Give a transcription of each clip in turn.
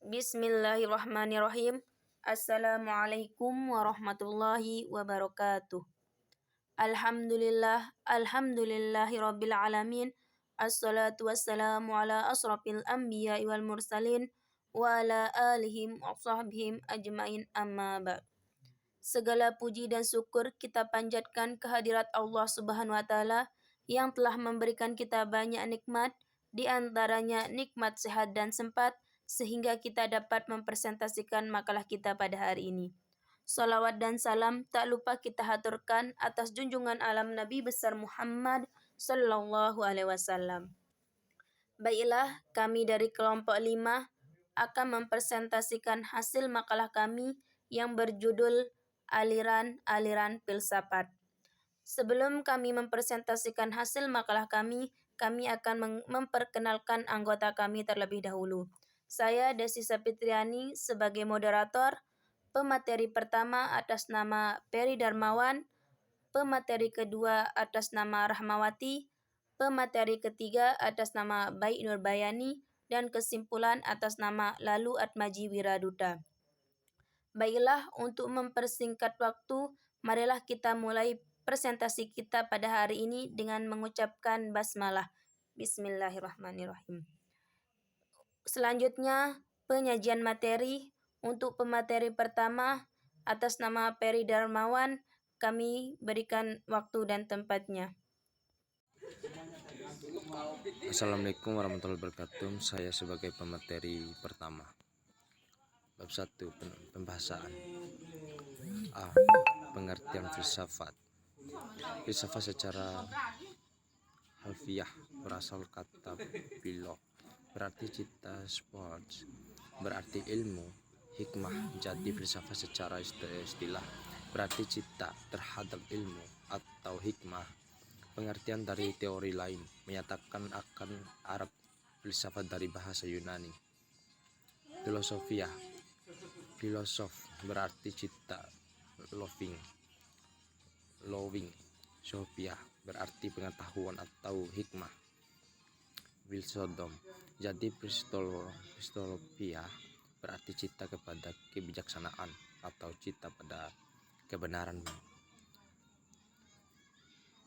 Bismillahirrahmanirrahim. Assalamualaikum warahmatullahi wabarakatuh. Alhamdulillahirabbil alamin. Assalatu wassalamu ala asrafil anbiya'i wal mursalin wa ala alihim wa sahbihim ajmain, amma ba'd. Segala puji dan syukur kita panjatkan kehadirat Allah Subhanahu wa taala yang telah memberikan kita banyak nikmat, di antaranya nikmat sehat dan sempat, sehingga kita dapat mempresentasikan makalah kita pada hari ini. Salawat dan salam tak lupa kita haturkan atas junjungan alam Nabi besar Muhammad Sallallahu Alaihi Wasallam. Baiklah, kami dari kelompok 5 akan mempresentasikan hasil makalah kami yang berjudul Aliran-aliran Filsafat. Sebelum kami mempresentasikan hasil makalah kami akan memperkenalkan anggota kami terlebih dahulu. Saya Desi Sapitriani sebagai moderator. Pemateri pertama atas nama Peri Darmawan, pemateri kedua atas nama Rahmawati, pemateri ketiga atas nama Baik Nurbayani, dan kesimpulan atas nama Lalu Atmaji Wiraduta. Baiklah, untuk mempersingkat waktu, marilah kita mulai presentasi kita pada hari ini dengan mengucapkan basmalah. Bismillahirrahmanirrahim. Selanjutnya, penyajian materi. Untuk pemateri pertama, atas nama Peri Darmawan, kami berikan waktu dan tempatnya. Assalamualaikum warahmatullahi wabarakatuh. Saya sebagai pemateri pertama. Bab 1, pembahasan. A. Pengertian filsafat. Filsafat secara harfiah berasal kata philo, berarti cita, sports, berarti ilmu, hikmah. Jadi filsafat secara istilah berarti cita terhadap ilmu atau hikmah. Pengertian dari teori lain menyatakan akan Arab filsafat dari bahasa Yunani. Filosofia, filosof berarti cita, loving, sophia berarti pengetahuan atau hikmah. Wisdom, jadi Kristologia berarti cita kepada kebijaksanaan atau cita pada kebenaran.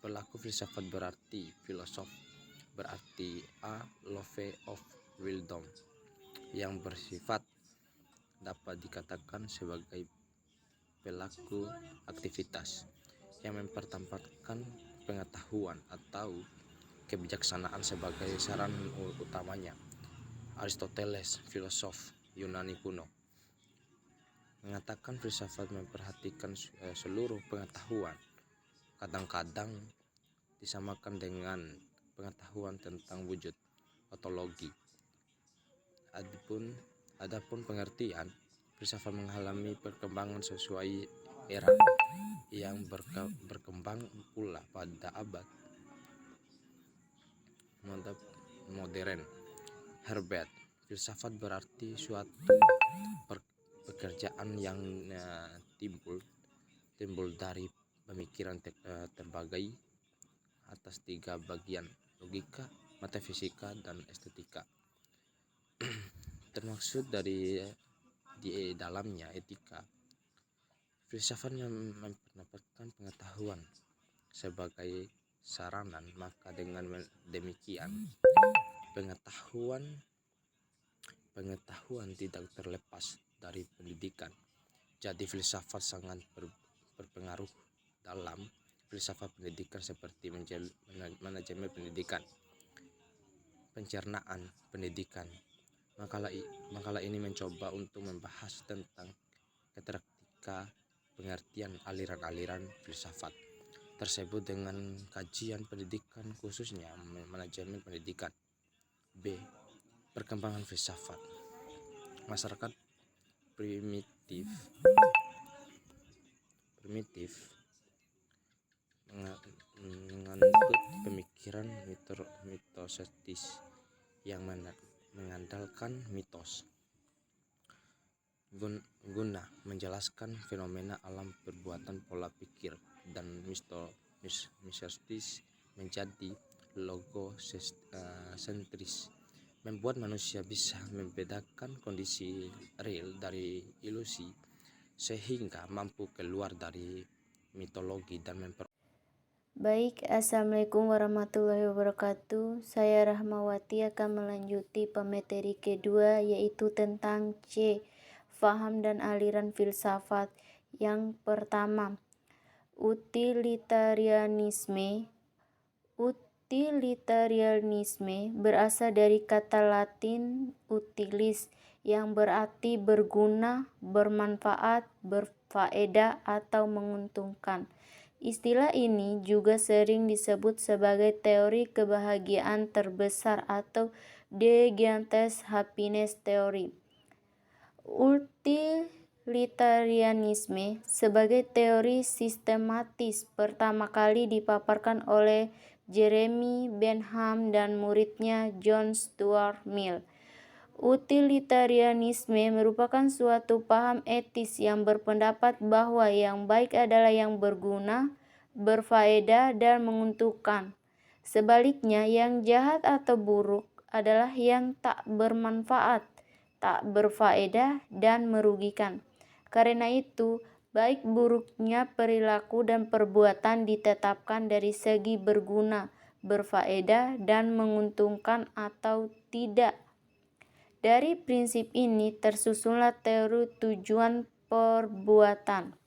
Pelaku filsafat berarti filosof, berarti a love of wisdom, yang bersifat dapat dikatakan sebagai pelaku aktivitas yang mempertampakkan pengetahuan atau kebijaksanaan sebagai saran utamanya. Aristoteles, filosof Yunani kuno, mengatakan filsafat memperhatikan seluruh pengetahuan, kadang-kadang disamakan dengan pengetahuan tentang wujud, ontologi. Adapun pengertian, filsafat mengalami perkembangan sesuai era yang berkembang pula pada abad modern. Herbert, filsafat berarti suatu pekerjaan yang timbul dari pemikiran terbagi atas 3 bagian: logika, metafisika, dan estetika. Termaksud di dalamnya etika. Filsafat mendapatkan pengetahuan sebagai saranan, maka dengan demikian pengetahuan tidak terlepas dari pendidikan. Jadi filsafat sangat berpengaruh dalam filsafat pendidikan seperti manajemen pendidikan, pencernaan pendidikan. Makalah ini mencoba untuk membahas tentang karakteristika pengertian aliran-aliran filsafat tersebut dengan kajian pendidikan, khususnya manajemen pendidikan. B. Perkembangan filsafat. Masyarakat primitif menganut pemikiran mitosetis yang mengandalkan mitos guna menjelaskan fenomena alam, perbuatan, pola pikir, dan mististis menjadi logosentris membuat manusia bisa membedakan kondisi real dari ilusi, sehingga mampu keluar dari mitologi dan Baik, Assalamualaikum warahmatullahi wabarakatuh. Saya Rahmawati akan melanjuti pemateri kedua, yaitu tentang C. Faham dan aliran filsafat. Yang pertama, utilitarianisme. Utilitarianisme berasal dari kata Latin utilis, yang berarti berguna, bermanfaat, berfaedah, atau menguntungkan. Istilah ini juga sering disebut sebagai teori kebahagiaan terbesar atau the greatest happiness theory. Utilitarianisme sebagai teori sistematis pertama kali dipaparkan oleh Jeremy Bentham dan muridnya John Stuart Mill. Utilitarianisme merupakan suatu paham etis yang berpendapat bahwa yang baik adalah yang berguna, berfaedah, dan menguntungkan. Sebaliknya, yang jahat atau buruk adalah yang tak bermanfaat, tak berfaedah, dan merugikan. Karena itu, baik buruknya perilaku dan perbuatan ditetapkan dari segi berguna, berfaedah, dan menguntungkan atau tidak. Dari prinsip ini tersusunlah teori tujuan perbuatan.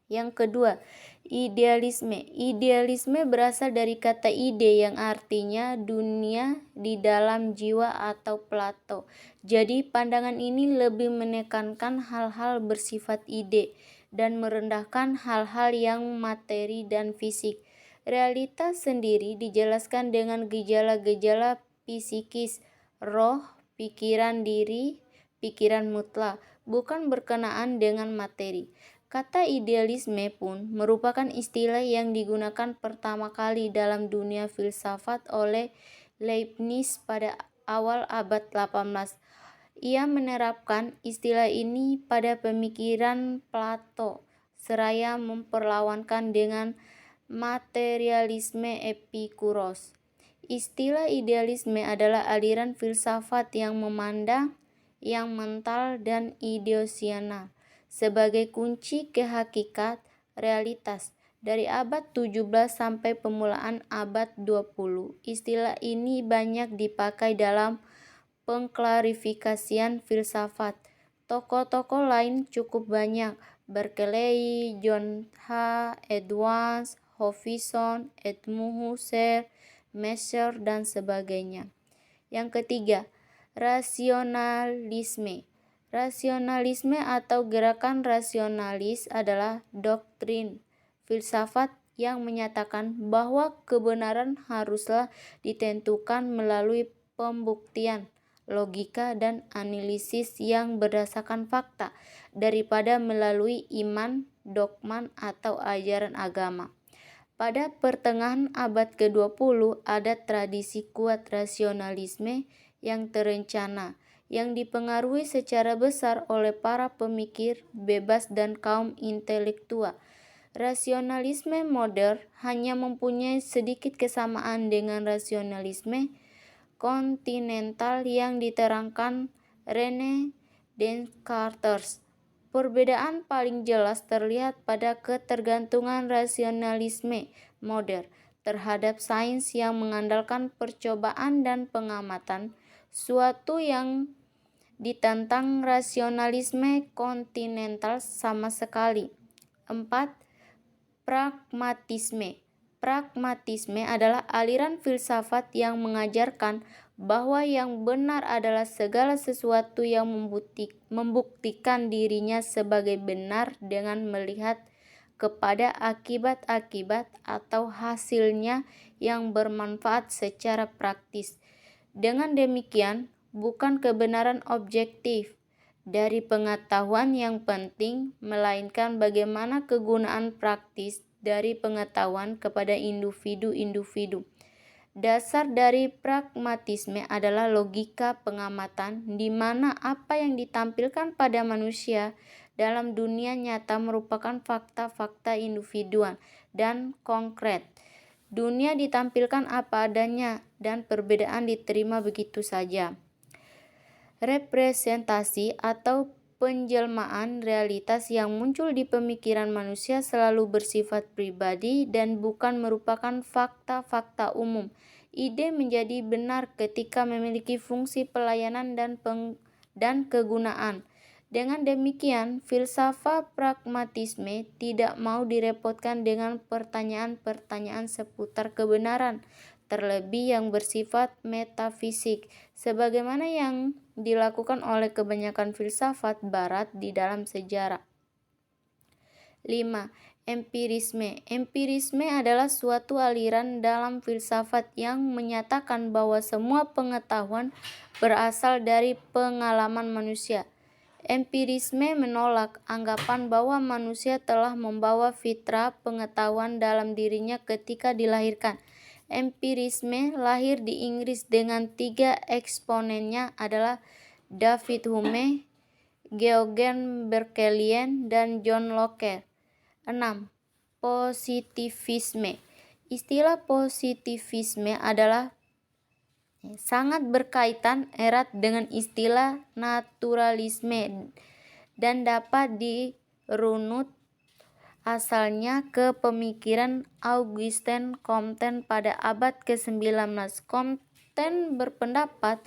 Yang kedua, idealisme. Idealisme berasal dari kata ide yang artinya dunia di dalam jiwa atau Plato. Jadi pandangan ini lebih menekankan hal-hal bersifat ide dan merendahkan hal-hal yang materi dan fisik. Realitas sendiri dijelaskan dengan gejala-gejala psikis, roh, pikiran diri, pikiran mutlak, bukan berkenaan dengan materi. Kata idealisme pun merupakan istilah yang digunakan pertama kali dalam dunia filsafat oleh Leibniz pada awal abad 18. Ia menerapkan istilah ini pada pemikiran Plato, seraya memperlawankan dengan materialisme Epikuros. Istilah idealisme adalah aliran filsafat yang memandang yang mental dan ideasional sebagai kunci ke hakikat realitas. Dari abad 17 sampai permulaan abad 20, istilah ini banyak dipakai dalam pengklarifikasian filsafat. Tokoh-tokoh lain cukup banyak: Berkeley, John H. Edwards, Hobson, Edmund Husserl, Meissner, dan sebagainya. Yang ketiga, rasionalisme. Rasionalisme atau gerakan rasionalis adalah doktrin filsafat yang menyatakan bahwa kebenaran haruslah ditentukan melalui pembuktian, logika, dan analisis yang berdasarkan fakta daripada melalui iman, dogma, atau ajaran agama. Pada pertengahan abad ke-20 ada tradisi kuat rasionalisme yang terencana, yang dipengaruhi secara besar oleh para pemikir bebas dan kaum intelektual. Rasionalisme modern hanya mempunyai sedikit kesamaan dengan rasionalisme kontinental yang diterangkan René Descartes. Perbedaan paling jelas terlihat pada ketergantungan rasionalisme modern terhadap sains yang mengandalkan percobaan dan pengamatan, suatu yang ditentang rasionalisme kontinental sama sekali. 4. Pragmatisme. Pragmatisme adalah aliran filsafat yang mengajarkan bahwa yang benar adalah segala sesuatu yang membuktikan dirinya sebagai benar dengan melihat kepada akibat-akibat atau hasilnya yang bermanfaat secara praktis. Dengan demikian, bukan kebenaran objektif dari pengetahuan yang penting, melainkan bagaimana kegunaan praktis dari pengetahuan kepada individu-individu. Dasar dari pragmatisme adalah logika pengamatan, di mana apa yang ditampilkan pada manusia dalam dunia nyata merupakan fakta-fakta individual dan konkret. Dunia ditampilkan apa adanya dan perbedaan diterima begitu saja. Representasi atau penjelmaan realitas yang muncul di pemikiran manusia selalu bersifat pribadi dan bukan merupakan fakta-fakta umum. Ide menjadi benar ketika memiliki fungsi pelayanan dan kegunaan. Dengan demikian, filsafat pragmatisme tidak mau direpotkan dengan pertanyaan-pertanyaan seputar kebenaran, terlebih yang bersifat metafisik, sebagaimana yang dilakukan oleh kebanyakan filsafat barat di dalam sejarah. 5. Empirisme. Empirisme adalah suatu aliran dalam filsafat yang menyatakan bahwa semua pengetahuan berasal dari pengalaman manusia. Empirisme menolak anggapan bahwa manusia telah membawa fitrah pengetahuan dalam dirinya ketika dilahirkan. Empirisme lahir di Inggris dengan 3 eksponennya adalah David Hume, George Berkeley, dan John Locke. 6. Positivisme. Istilah positivisme adalah sangat berkaitan erat dengan istilah naturalisme dan dapat dirunut asalnya ke pemikiran Auguste Comte pada abad ke-19. Comte berpendapat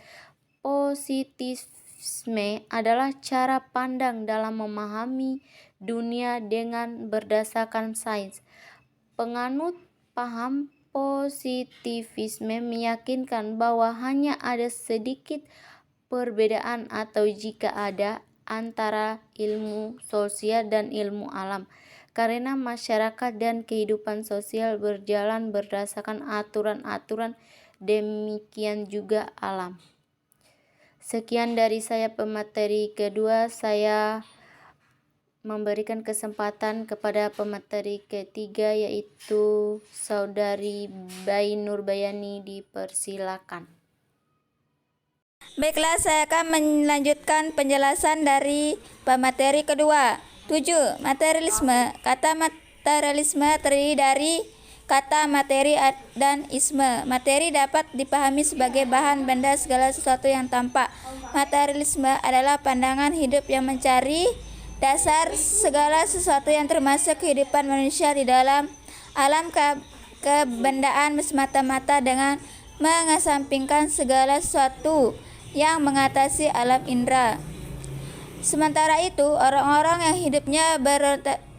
positivisme adalah cara pandang dalam memahami dunia dengan berdasarkan sains. Penganut paham positivisme meyakinkan bahwa hanya ada sedikit perbedaan atau jika ada antara ilmu sosial dan ilmu alam, karena masyarakat dan kehidupan sosial berjalan berdasarkan aturan-aturan, demikian juga alam. Sekian dari saya pemateri kedua. Saya memberikan kesempatan kepada pemateri ketiga, yaitu Saudari Bayi Nurbayani. Dipersilakan. Baiklah, saya akan melanjutkan penjelasan dari pemateri kedua. 7. Materialisme. Kata materialisme terdiri dari kata materi dan isme. Materi dapat dipahami sebagai bahan benda segala sesuatu yang tampak. Materialisme adalah pandangan hidup yang mencari dasar segala sesuatu yang termasuk kehidupan manusia di dalam alam kebendaan semata-mata dengan mengesampingkan segala sesuatu yang mengatasi alam indera. Sementara itu, orang-orang yang hidupnya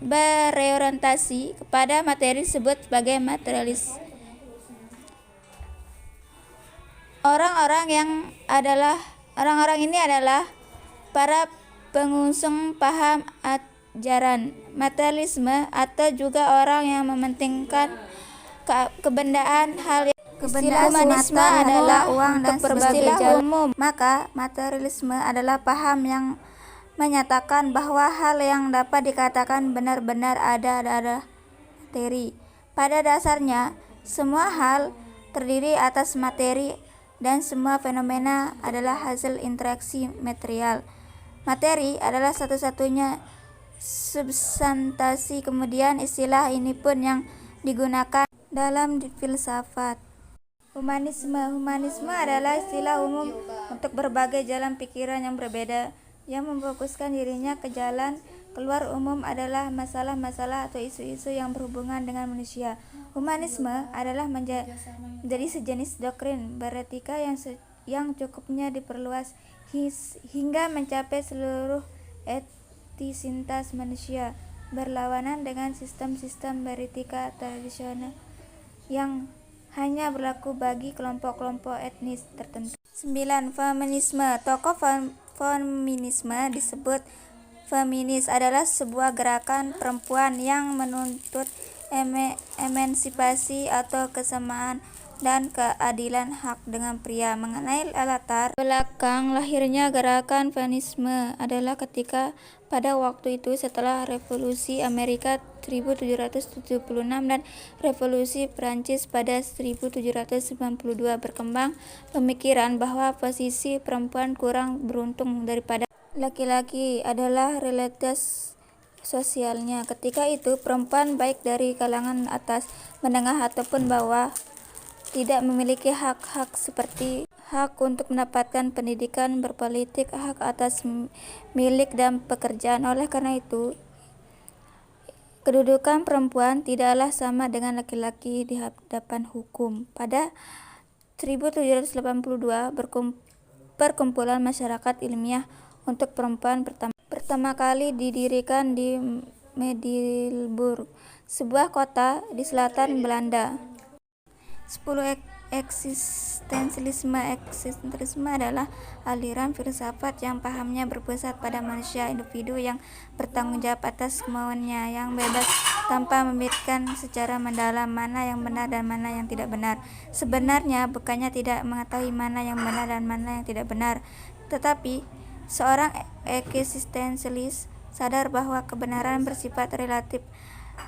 berorientasi kepada materi disebut sebagai materialis. Orang-orang ini adalah para pengusung paham ajaran materialisme atau juga orang yang mementingkan kebendaan hal yang humanisme adalah uang dan berbagai umum. Maka materialisme adalah paham yang menyatakan bahwa hal yang dapat dikatakan benar-benar ada materi. Pada dasarnya, semua hal terdiri atas materi dan semua fenomena adalah hasil interaksi material. Materi adalah satu-satunya substansi. Kemudian istilah ini pun yang digunakan dalam filsafat. Humanisme adalah istilah umum untuk berbagai jalan pikiran yang berbeda yang memfokuskan dirinya ke jalan keluar umum adalah masalah-masalah atau isu-isu yang berhubungan dengan manusia. Humanisme adalah menjadi sejenis doktrin beretika yang cukupnya diperluas hingga mencapai seluruh etisitas manusia, berlawanan dengan sistem-sistem beretika tradisional yang hanya berlaku bagi kelompok-kelompok etnis tertentu. 9. Feminisme. Tokoh feminisme disebut feminis adalah sebuah gerakan perempuan yang menuntut emansipasi atau kesamaan dan keadilan hak dengan pria. Mengenai latar belakang lahirnya gerakan feminisme adalah ketika pada waktu itu setelah Revolusi Amerika 1776 dan Revolusi Prancis pada 1792 berkembang pemikiran bahwa posisi perempuan kurang beruntung daripada laki-laki adalah realitas sosialnya. Ketika itu, perempuan baik dari kalangan atas, menengah ataupun bawah tidak memiliki hak-hak seperti hak untuk mendapatkan pendidikan, berpolitik, hak atas milik dan pekerjaan. Oleh karena itu, kedudukan perempuan tidaklah sama dengan laki-laki di hadapan hukum. Pada 1782, Perkumpulan Masyarakat Ilmiah untuk Perempuan pertama kali didirikan di Middelburg, sebuah kota di selatan Belanda. 10. Eksistensialisme adalah aliran filsafat yang pahamnya berpusat pada manusia, individu yang bertanggung jawab atas kemauannya, yang bebas tanpa memikirkan secara mendalam mana yang benar dan mana yang tidak benar. Sebenarnya bukannya tidak mengetahui mana yang benar dan mana yang tidak benar, tetapi seorang eksistensialis sadar bahwa kebenaran bersifat relatif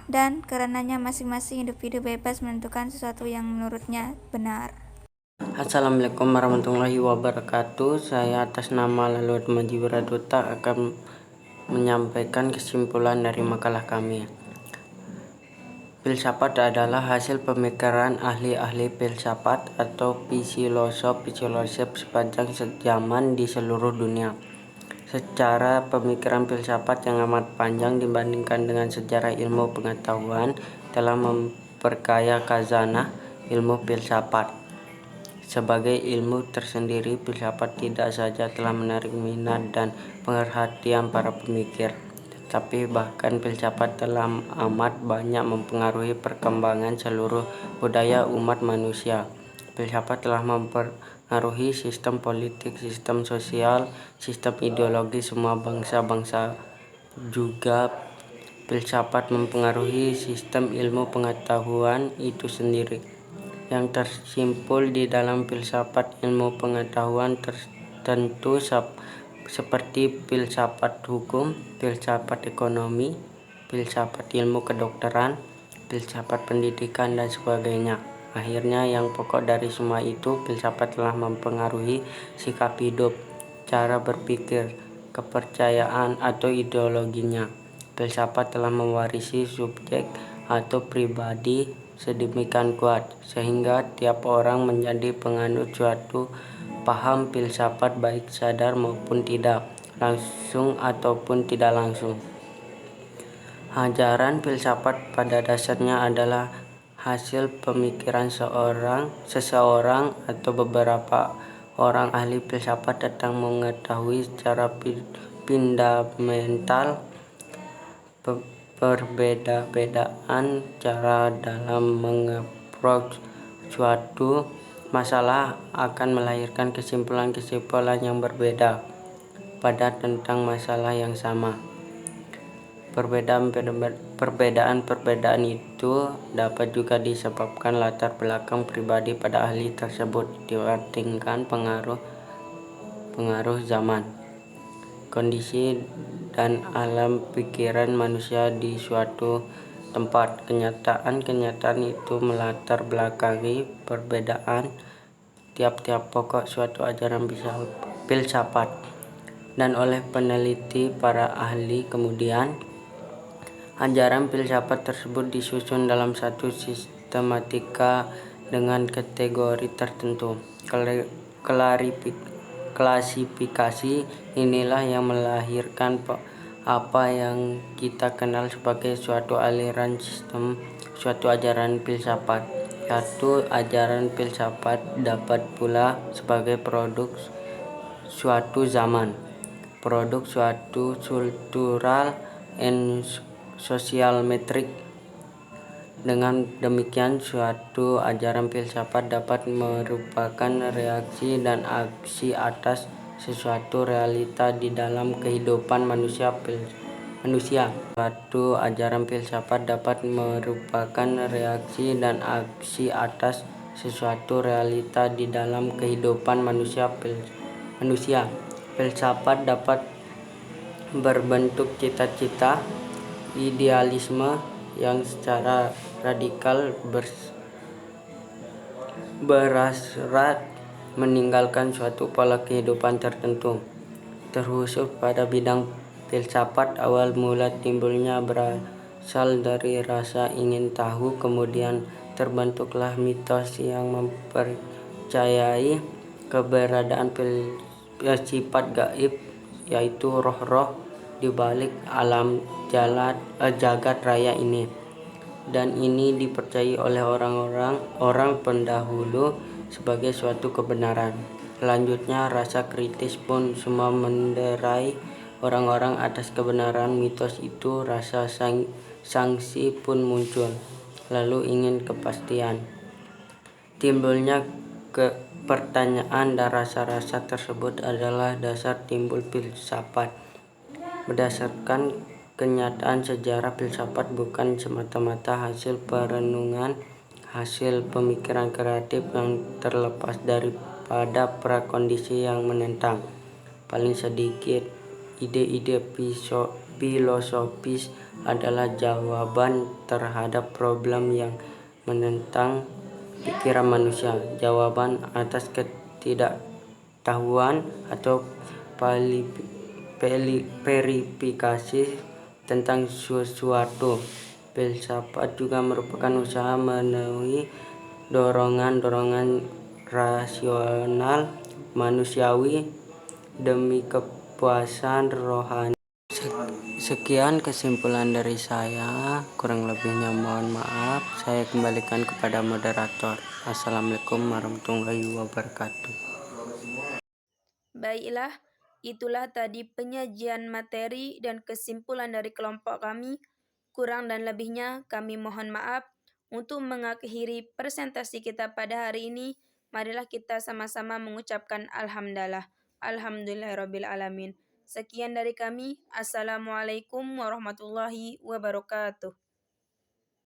dan karenanya masing-masing individu bebas menentukan sesuatu yang menurutnya benar. Assalamualaikum warahmatullahi wabarakatuh. Saya atas nama Lalu Majiwira Duta akan menyampaikan kesimpulan dari makalah kami. Filsafat adalah hasil pemikiran ahli-ahli filsafat atau filosof sepanjang zaman di seluruh dunia. Secara pemikiran filsafat yang amat panjang dibandingkan dengan sejarah ilmu pengetahuan telah memperkaya khazanah ilmu filsafat. Sebagai ilmu tersendiri, filsafat tidak saja telah menarik minat dan perhatian para pemikir, tetapi bahkan filsafat telah amat banyak mempengaruhi perkembangan seluruh budaya umat manusia. Filsafat telah mempengaruhi sistem politik, sistem sosial, sistem ideologi semua bangsa-bangsa. Juga filsafat mempengaruhi sistem ilmu pengetahuan itu sendiri. Yang tersimpul di dalam filsafat ilmu pengetahuan tertentu seperti filsafat hukum, filsafat ekonomi, filsafat ilmu kedokteran, filsafat pendidikan, dan sebagainya. Akhirnya yang pokok dari semua itu, filsafat telah mempengaruhi sikap hidup, cara berpikir, kepercayaan atau ideologinya. Filsafat telah mewarisi subjek atau pribadi sedemikian kuat sehingga tiap orang menjadi penganut suatu paham filsafat baik sadar maupun tidak, langsung ataupun tidak langsung. Ajaran filsafat pada dasarnya adalah hasil pemikiran seseorang atau beberapa orang ahli filsafat tentang mengetahui secara fundamental perbedaan cara dalam mengapproach suatu masalah akan melahirkan kesimpulan-kesimpulan yang berbeda pada tentang masalah yang sama. Perbedaan itu dapat juga disebabkan latar belakang pribadi pada ahli tersebut dibandingkan pengaruh zaman, kondisi dan alam pikiran manusia di suatu tempat. Kenyataan itu melatar belakangi perbedaan tiap-tiap pokok suatu ajaran filsafat. Dan oleh peneliti para ahli kemudian ajaran filsafat tersebut disusun dalam satu sistematika dengan kategori tertentu. Klasifikasi inilah yang melahirkan apa yang kita kenal sebagai suatu aliran sistem, suatu ajaran filsafat. Satu ajaran filsafat dapat pula sebagai produk suatu zaman, produk suatu kultural and social metrik. Dengan demikian, suatu ajaran filsafat dapat merupakan reaksi dan aksi atas sesuatu realita di dalam kehidupan manusia. Suatu ajaran filsafat dapat merupakan reaksi dan aksi atas sesuatu realita di dalam kehidupan manusia. Filsafat dapat berbentuk cita-cita, idealisme yang secara radikal berhasrat meninggalkan suatu pola kehidupan tertentu, terkhusus pada bidang filsafat awal mula timbulnya berasal dari rasa ingin tahu, kemudian terbentuklah mitos yang mempercayai keberadaan sifat gaib, yaitu roh-roh di balik alam jagat raya ini. Dan ini dipercayai oleh orang pendahulu sebagai suatu kebenaran. Selanjutnya, rasa kritis pun semua menderai orang-orang atas kebenaran mitos itu. Rasa sanksi pun muncul, lalu ingin kepastian. Timbulnya pertanyaan dan rasa-rasa tersebut adalah dasar timbul filsafat. Berdasarkan kenyataan sejarah, filsafat bukan semata-mata hasil perenungan, hasil pemikiran kreatif yang terlepas daripada prakondisi yang menentang. Paling sedikit, ide-ide filosofis adalah jawaban terhadap problem yang menentang pikiran manusia, jawaban atas ketidaktahuan atau verifikasi tentang sesuatu. Filsafat juga merupakan usaha memenuhi dorongan-dorongan rasional manusiawi demi kepuasan rohani. Sekian kesimpulan dari saya, kurang lebihnya mohon maaf. Saya kembalikan kepada moderator. Assalamualaikum warahmatullahi wabarakatuh. Baiklah, itulah tadi penyajian materi dan kesimpulan dari kelompok kami. Kurang dan lebihnya kami mohon maaf. Untuk mengakhiri presentasi kita pada hari ini, marilah kita sama-sama mengucapkan alhamdulillah. Alhamdulillahirabbil alamin. Sekian dari kami. Assalamualaikum warahmatullahi wabarakatuh.